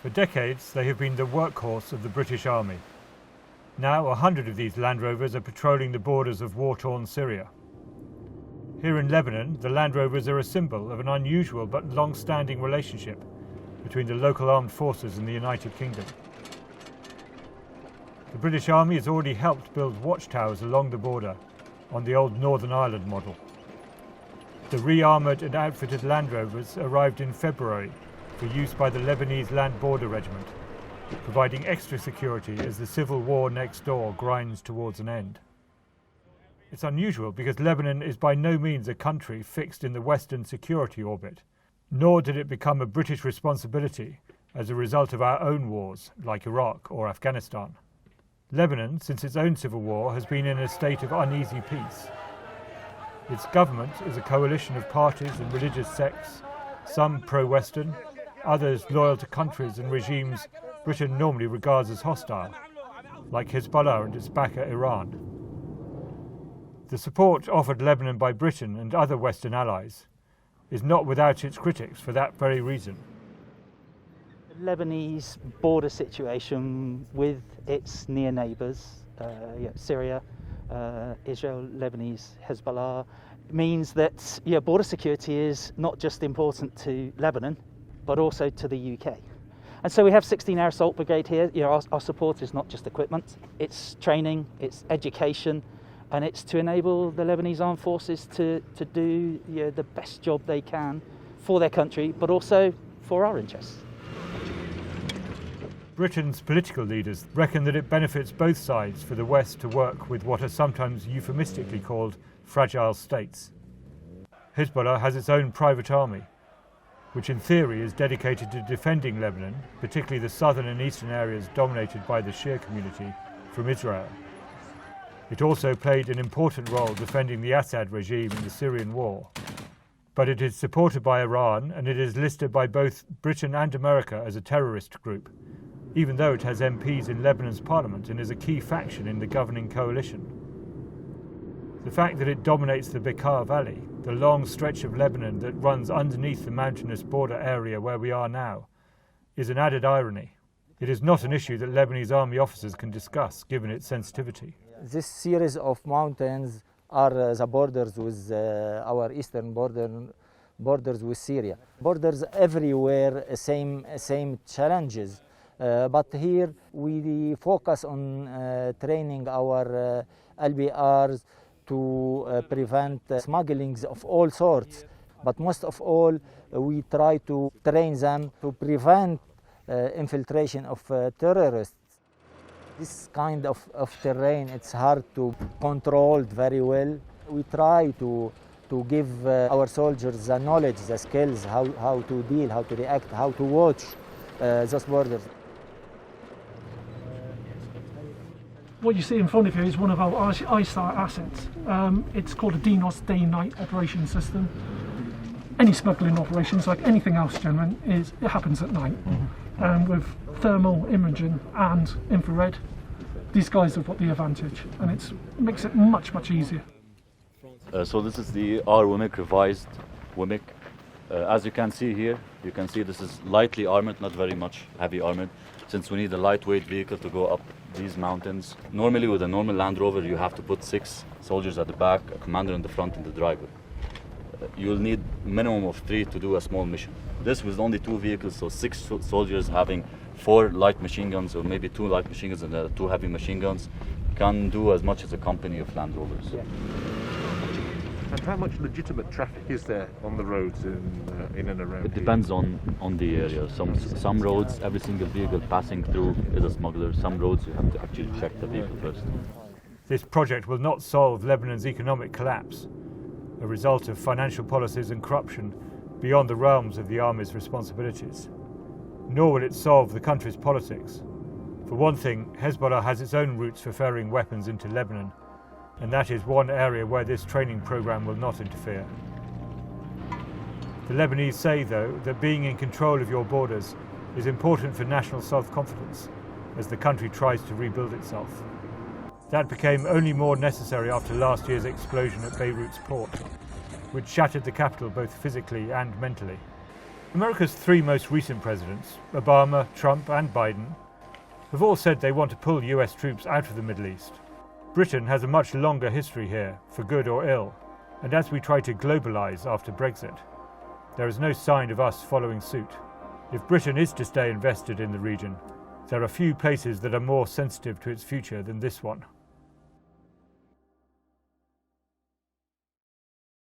For decades, they have been the workhorse of the British Army. Now 100 of these Land Rovers are patrolling the borders of war-torn Syria. Here in Lebanon, the Land Rovers are a symbol of an unusual but long-standing relationship between the local armed forces and the United Kingdom. The British Army has already helped build watchtowers along the border on the old Northern Ireland model. The re-armoured and outfitted Land Rovers arrived in February for use by the Lebanese Land Border Regiment, providing extra security as the civil war next door grinds towards an end. It's unusual because Lebanon is by no means a country fixed in the Western security orbit, nor did it become a British responsibility as a result of our own wars like Iraq or Afghanistan. Lebanon, since its own civil war, has been in a state of uneasy peace. Its government is a coalition of parties and religious sects, some pro-Western, others loyal to countries and regimes Britain normally regards as hostile, like Hezbollah and its backer Iran. The support offered Lebanon by Britain and other Western allies is not without its critics for that very reason. The Lebanese border situation with its near neighbours, Syria, Israel, Lebanese, Hezbollah, means that border security is not just important to Lebanon, but also to the UK. And so we have 16 Air Assault Brigade here. Our support is not just equipment, it's training, it's education, and it's to enable the Lebanese armed forces to do the best job they can for their country, but also for our interests. Britain's political leaders reckon that it benefits both sides for the West to work with what are sometimes euphemistically called fragile states. Hezbollah has its own private army, which in theory is dedicated to defending Lebanon, particularly the southern and eastern areas dominated by the Shia community, from Israel. It also played an important role defending the Assad regime in the Syrian war. But it is supported by Iran, and it is listed by both Britain and America as a terrorist group, even though it has MPs in Lebanon's parliament and is a key faction in the governing coalition. The fact that it dominates the Bekaa Valley, the long stretch of Lebanon that runs underneath the mountainous border area where we are now, is an added irony. It is not an issue that Lebanese army officers can discuss, given its sensitivity. This series of mountains are the borders with our eastern borders with Syria. Borders everywhere, same challenges. But here we focus on training our LBRs to prevent smugglings of all sorts. But most of all, we try to train them to prevent infiltration of terrorists. This kind of terrain, it's hard to control very well. We try to give our soldiers the knowledge, the skills, how to deal, how to react, how to watch those borders. What you see in front of you is one of our ISAR assets. It's called a DNOS, day-night operation system. Any smuggling operations, like anything else, gentlemen, it happens at night. With thermal imaging and infrared, these guys have got the advantage, and it makes it much, much easier. So this is the R-WMIC, revised WMIC. As you can see here, this is lightly armored, not very much heavy armored, since we need a lightweight vehicle to go up these mountains. Normally with a normal Land Rover you have to put 6 soldiers at the back, a commander in the front and the driver. You'll need minimum of 3 to do a small mission. This with only 2 vehicles, so 6 soldiers having 4 light machine guns or maybe 2 light machine guns and 2 heavy machine guns can do as much as a company of Land Rovers. Yeah. And how much legitimate traffic is there on the roads in and around It depends on the area. Some roads, every single vehicle passing through is a smuggler. Some roads you have to actually check the vehicle first. This project will not solve Lebanon's economic collapse, a result of financial policies and corruption beyond the realms of the army's responsibilities. Nor will it solve the country's politics. For one thing, Hezbollah has its own routes for ferrying weapons into Lebanon, and that is one area where this training program will not interfere. The Lebanese say, though, that being in control of your borders is important for national self-confidence as the country tries to rebuild itself. That became only more necessary after last year's explosion at Beirut's port, which shattered the capital both physically and mentally. America's three most recent presidents, Obama, Trump and Biden, have all said they want to pull US troops out of the Middle East. Britain has a much longer history here, for good or ill, and as we try to globalise after Brexit, there is no sign of us following suit. If Britain is to stay invested in the region, there are few places that are more sensitive to its future than this one.